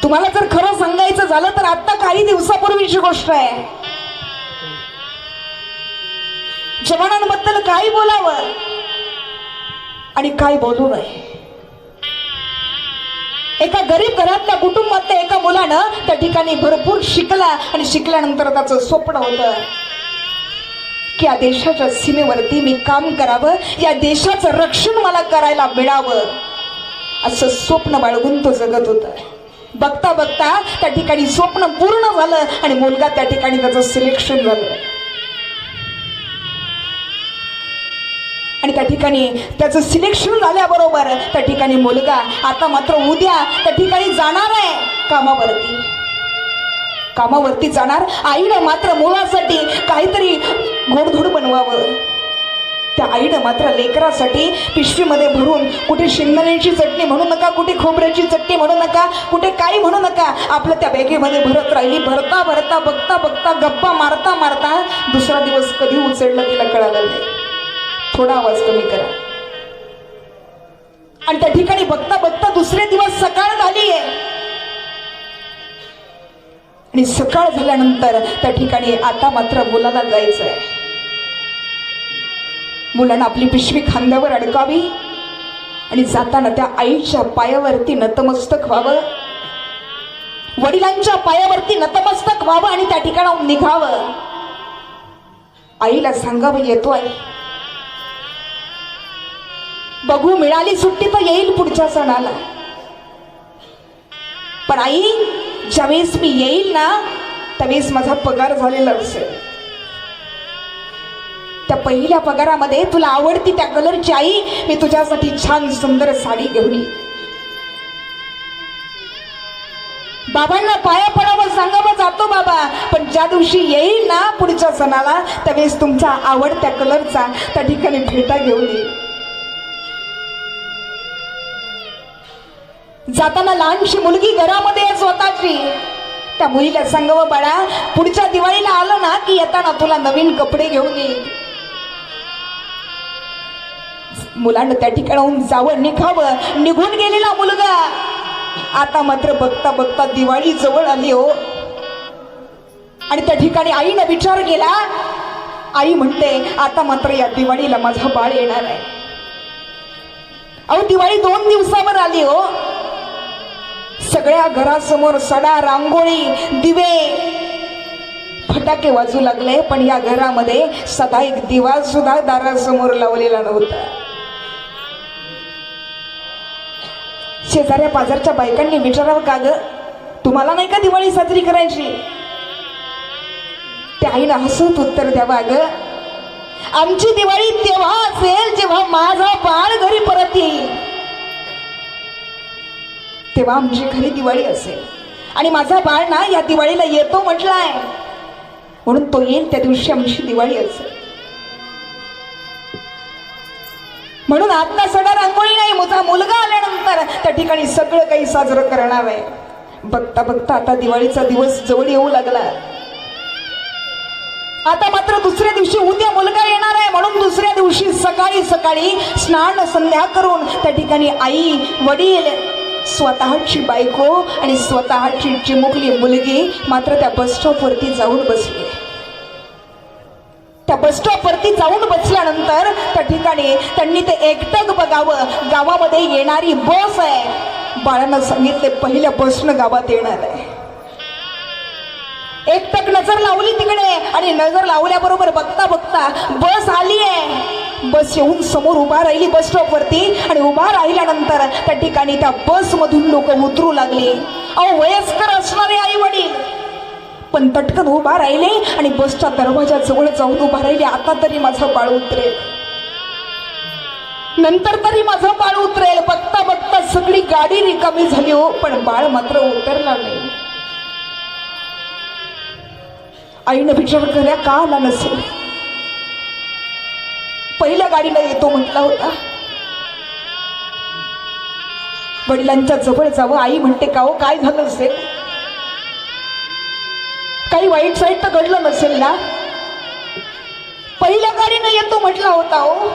तुम्हाला जर खरं सांगायचं झालं तर आता काही दिवसापूर्वीची गोष्ट आहे. जवानांबद्दल काय बोलावं आणि काय बोलू नये. एका गरीब घरातल्या कुटुंबातल्या एका मुलानं त्या ठिकाणी भरपूर शिकला आणि शिकल्यानंतर त्याचं स्वप्न होतं की या देशाच्या सीमेवरती मी काम करावं, या देशाचं रक्षण मला करायला मिळावं, असं स्वप्न बाळगून तो जगत होता. बघता बघता त्या ठिकाणी स्वप्न पूर्ण झालं आणि मुलगा त्या ठिकाणी त्याचं सिलेक्शन झालं. आणि त्या ठिकाणी त्याचं सिलेक्शन झाल्याबरोबर त्या ठिकाणी मुलगा आता मात्र उद्या त्या ठिकाणी जाणार आहे कामावरती जाणार. आईनं मात्र मुलासाठी काहीतरी गोडधोड बनवावं. त्या आईनं मात्र लेकरासाठी पिशवीमध्ये भरून, कुठे शेंगदाण्याची चटणी म्हणू नका, कुठे खोबऱ्याची चटणी म्हणू नका, कुठे काही म्हणू नका, आपलं त्या बॅगेमध्ये भरत राहिली. भरता भरता बघता बघता गप्पा मारता मारता दुसरा दिवस कधी उचलला तिला कळालं नाही. थोडा आवाज कमी करा. आणि त्या ठिकाणी बघता बघता दुसरे दिवस सकाळ झाली आहे आणि सकाळ झाल्यानंतर त्या ठिकाणी आता मात्र मुलाला जायचंय. मुलानं आपली पिशवी खांद्यावर अडकावी आणि जाताना त्या आईच्या पायावरती नतमस्तक व्हावं, वडिलांच्या पायावरती नतमस्तक व्हावं आणि त्या ठिकाणाहून निघावं. आईला सांगावं, येतो आई, बघू मिळाली सुट्टी तर येईल पुढच्या सणाला. पण आई, ज्यावेळेस मी येईल ना त्यावेळेस माझा पगार झालेला असेल. त्या पहिल्या पगारामध्ये तुला आवडती त्या कलरची आई मी तुझ्यासाठी छान सुंदर साडी घेऊन येईल. बाबांना पाया पडावं, सांगावं, जातो बाबा, पण ज्या दिवशी येईल ना पुढच्या सणाला त्यावेळेस तुमच्या आवडत्या कलरचा त्या ठिकाणी फेटा घेऊन येईल. जाताना लहानशी मुलगी घरामध्ये स्वतःची, त्या मुलीला सांगावं, बाळा पुढच्या दिवाळीला आलं ना की येताना तुला नवीन कपडे घेऊन येईल. मुलांना त्या ठिकाणाहून जावं, निघावं. निघून गेलेला मुलगा आता मात्र बघता बघता दिवाळी जवळ आली हो. आणि त्या ठिकाणी आईनं विचार केला. आई म्हणते, आता मात्र या दिवाळीला माझा बाळ येणार आहे. अहो, दिवाळी 2 दिवसावर आली हो. सगळ्या घरासमोर सडा, रांगोळी, दिवे, फटाके वाजू लागले, पण या घरामध्ये सदा एक दिवा सुद्धा दारासमोर लावलेला नव्हता. शेजाऱ्या पाजारच्या बायकांनी विचारावं, का ग तुम्हाला नाही का दिवाळी साजरी करायची? त्या आईनं हसत उत्तर द्यावं, ग आमची दिवाळी तेव्हा असेल जेव्हा माझा बाळ घरी परत येईल, तेव्हा आमची खरी दिवाळी असेल. आणि माझा बाळ ना या दिवाळीला येतो म्हटलाय, म्हणून तो येईल त्या दिवशी आमची दिवाळी असेल. म्हणून आता सडा रांगोळी नाही, माझा मुलगा आल्यानंतर त्या ठिकाणी सगळं काही साजरं करणार आहे. बघता बघता आता दिवाळीचा दिवस जवळ येऊ लागला. आता मात्र दुसऱ्या दिवशी उद्या मुलगा येणार आहे, म्हणून दुसऱ्या दिवशी सकाळी सकाळी स्नान संध्या करून त्या ठिकाणी आई, वडील, स्वतःची बायको आणि स्वतःची चिमुकली मुलगी मात्र त्या बस स्टॉपवरती जाऊन बसली. त्या बस स्टॉपवरती जाऊन बसल्यानंतर त्या ठिकाणी त्यांनी ते एकटक बघावं. गावामध्ये येणारी बस आहे. बाळानं सांगितले, पहिल्या बसनं गावात येणार आहे. एकटक नजर लावली तिकडे आणि नजर लावल्याबरोबर बघता बघता बस आली आहे. बस येऊन समोर उभा राहिली बस स्टॉपवरती आणि उभा राहिल्यानंतर त्या ठिकाणी त्या बस मधून लोक उतरू लागले. अहो, वयस्कर असणारे आई वडील पण तटकन उभा राहिले आणि बसच्या दरवाजा जवळ जाऊन उभा राहिले. आता तरी माझं बाळ उतरेल, नंतर तरी माझं बाळ उतरेल. बघता बघता सगळी गाडी रिकामी झाली हो, पण बाळ मात्र उतरला नाही. आईनं विचार केला, का आला नसेल? पहिल्या गाडीला येतो म्हटला होता. वडिलांच्या जवळ जावं. आई म्हणते, का हो काय झालं असेल? काही वाईट साईट तर घडलं नसेल ना? पहिल्या गाडीनं येतो म्हटला होता हो,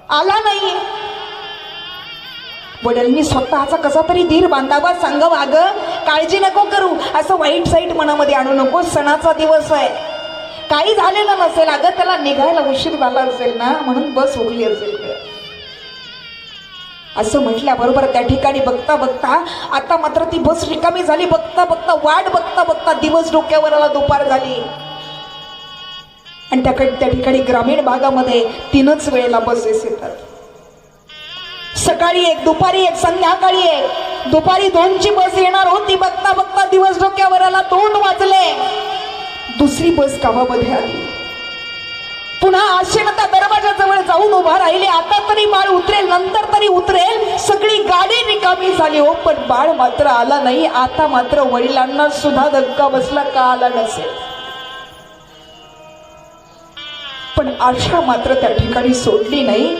आला नाही. वडिलांनी स्वतःचा कसा तरी धीर बांधावा, सांगावं अगं काळजी नको करू, असं वाईट साईट मनामध्ये आणू नको, सणाचा दिवस आहे, काही झालेलं नसेल, अगं त्याला निघायला उशीर झाला असेल ना म्हणून बस उगली असेल. असं म्हटल्याबरोबर त्या ठिकाणी बघता बघता आता मात्र ती बस रिकामी झाली. बघता बघता वाट बघता बघता दिवस डोक्यावर आला, दुपार झाली आणि त्या ठिकाणी ग्रामीण भागामध्ये 3च वेळेला बसेस येतात. सकाळी एक, दुपारी एक, संध्याकाळी एक. दुपारी 2ची बस येणार होती. बघता बघता दिवस डोक्यावर आला, 2 वाजले. दुसरी बस गावामध्ये आली. पुन्हा आशेनं त्या दरवाजाजवळ जाऊन उभा राहिले. आता तरी बाळ उतरेल, नंतर तरी उतरेल. सगळी गाडी रिकामी झाली हो, पण बाळ मात्र आला नाही. आता मात्र वडिलांना सुद्धा धक्का बसला, का आला नसेल. पण आशा मात्र त्या ठिकाणी सोडली नाही.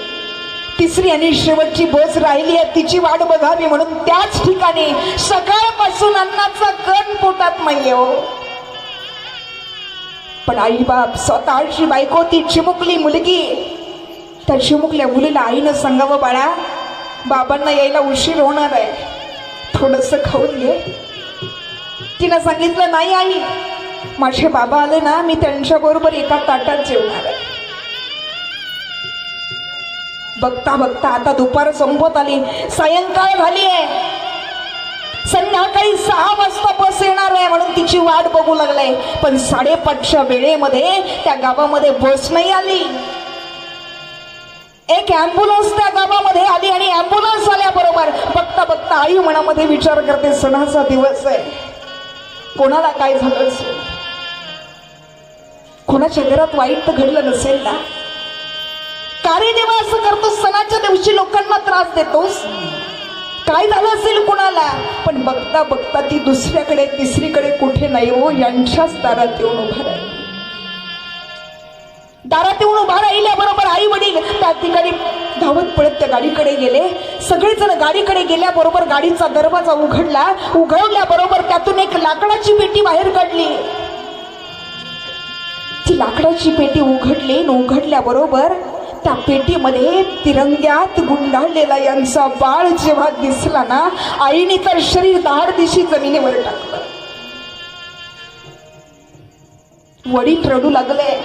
तिसरी आणि शेवटची बस राहिली आहे, तिची वाट बघावी म्हणून त्याच ठिकाणी सकाळपासून अन्नाचा कण पोटात नाहीये हो. पण आई बाप, स्वतःची बायको, ती चिमुकली मुलगी, त्या चिमुकल्या मुलीला आईनं सांगावं, बाळा बाबांना यायला उशीर होणार आहे, थोडंसं खाऊन घे. तिनं सांगितलं, नाही आई, माझे बाबा आले ना, मी त्यांच्या बरोबर एका ताटात जेवणार आहे. बघता बघता आता दुपार संपत आली, सायंकाळ झाली आहे. संध्याकाळी 6 वाजता बस येणार आहे म्हणून तिची वाट बघू लागले. पण 5:30च्या वेळेमध्ये त्या गावामध्ये बस नाही आली. एक ॲम्ब्युलन्स त्या गावामध्ये आली आणि ॲम्ब्युलन्स आल्याबरोबर बघता बघता आई मनामध्ये विचार करते, सणाचा दिवस आहे, कोणाला काय झालं असेल, कोणाच्या घरात वाईट तर घडलं नसेल ना. का रे देवा असं करतो, सणाच्या दिवशी लोकांना त्रास देतोस, काय झालं असेल कोणाला. पण बघता बघता ती दुसऱ्याकडे तिसरीकडे कुठे नाही हो, यांच्याच दारात येऊन उभा राहिली. दारात येऊन उभा राहिल्याबरोबर आई वडील त्या ठिकाणी धावत पळत त्या गाडीकडे गेले. सगळेजण गाडीकडे गेल्याबरोबर गाडीचा दरवाजा उघडला. उघडल्याबरोबर त्यातून एक लाकडाची पेटी बाहेर काढली. ती लाकडाची पेटी उघडली. उघडल्याबरोबर त्या पेटीमध्ये तिरंग्यात गुंडाळलेला यांचा बाळ जेव्हा दिसला ना, आईने तर शरीर 10 दिशी जमिनीवर टाकलं. वडील रडू लागले,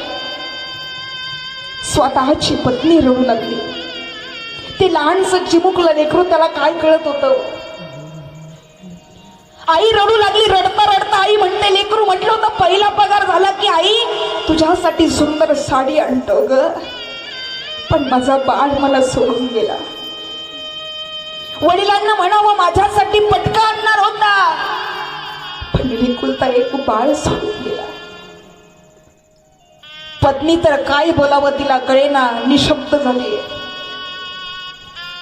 स्वतःची पत्नी रडू लागली. ते लहानसं चिमुकलं लेकरू, त्याला काय कळत होतं. आई रडू लागली. रडता रडता आई म्हणते, लेकरू म्हटलं होतं पहिला पगार झाला की आई तुझ्यासाठी सुंदर साडी आणतो ग, पण माझा बाळ मला सोडून गेला. वडिलांना म्हणावं माझ्यासाठी पटका आणणार होता, पण एकुलता एक बाळ सोडून गेला. पत्नी तर काय बोलावं तिला कळेना, निशब्द झाली.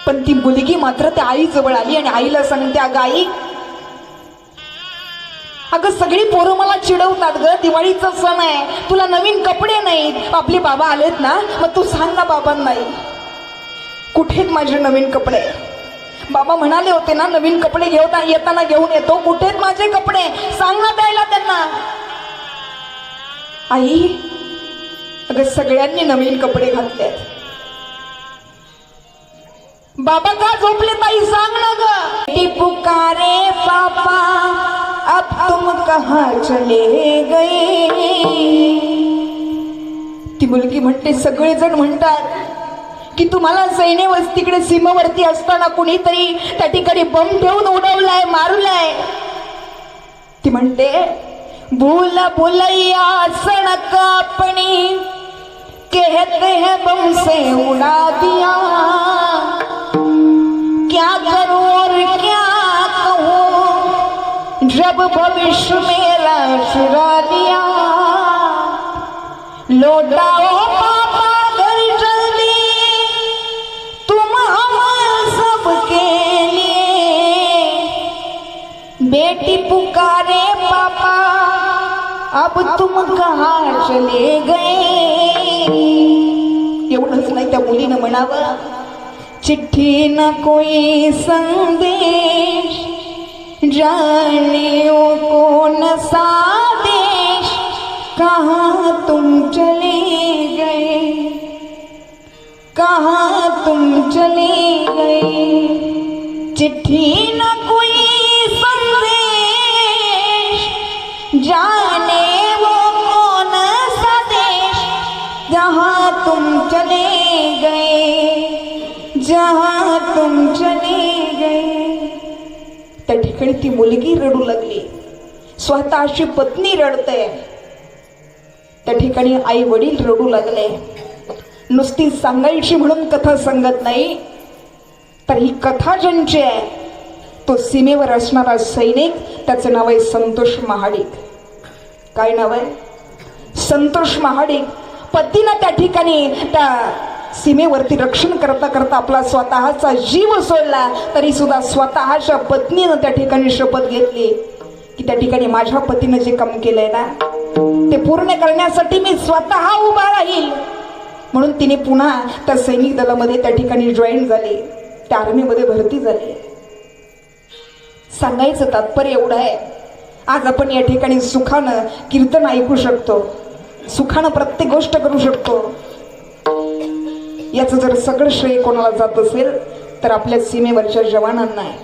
पण ती मुलगी मात्र त्या आई जवळ आली आणि आईला सांगते, अगं आई, अगं सगळी पोरं मला चिडवतात ग, दिवाळीचा सण आहे, तुला नवीन कपडे नाहीत, आपले बाबा आलेत ना, मग तू सांग ना बाबांना, कुठेत माझे नवीन कपडे. बाबा म्हणाले होते ना नवीन कपडे येताना घेऊन येतो, कुठेत माझे कपडे, सांग ना द्यायला त्यांना. आई, अगं सगळ्यांनी नवीन कपडे घातले. बाबा का झोपले ताई, सांग ना ग. बेटी पुकारे पापा अब तुम कहाँ चले गए. ती मुलगी म्हणते, सगळेजण म्हणतात की तुम्हाला सैन्य वस्तीकडे सीमेवरती असताना कुणीतरी त्या ठिकाणी बम ठेवून उडवलाय, मारलाय. ती म्हणते, भूल भुलैया सड़क अपनी कहते हैं बम से उड़ा दिया, क्या करूं और क्या कहूं, जब भविष्य मेरा चुरा लिया, लौटाओ पापा घर जल्दी, तुम हम सबके लिए, बेटी पुकारे पापा अब तुम कहाँ चले गए. एवढंच नाही, त्या मुलीनं म्हणावं, चिट्ठी न कोई संदेश, जाने ओ कौन सा देश, कहाँ तुम चले गए, कहाँ तुम चले गए. चिट्ठी न कोई संदेश, जाने वो कौन सा देश, जहाँ तुम चले गए, जहाँ तुम चले गए. त्या ठिकाणी ती मुलगी रडू लागली, स्वतःची पत्नी रडते. त्या ठिकाणी आई वडील रडू लागले. नुसती सांगायची म्हणून कथा सांगत नाही, तर ही कथा ज्यांची आहे तो सीमेवर असणारा सैनिक, त्याचं नाव आहे संतोष महाडिक. काय नाव आहे? संतोष महाडिक. पतीनं त्या ठिकाणी त्या सीमेवरती रक्षण करता करता आपला स्वतःचा जीव सोडला, तरी सुद्धा स्वतःच्या पत्नीनं त्या ठिकाणी शपथ घेतली की त्या ठिकाणी माझ्या पतीनं जे काम केलंय ना ते पूर्ण करण्यासाठी मी स्वतः उभा राहील. म्हणून तिने पुन्हा त्या सैनिक दलामध्ये त्या ठिकाणी जॉईन झाली, त्या आर्मीमध्ये भरती झाली. सांगायचं तात्पर्य एवढं आहे, आज आपण या ठिकाणी सुखानं कीर्तन ऐकू शकतो, सुखानं प्रत्येक गोष्ट करू शकतो. याचं जर सगळं श्रेय कोणाला जात असेल तर आपल्या सीमेवरच्या जवानांना आहे.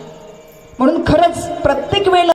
म्हणून खरंच प्रत्येक वेळेला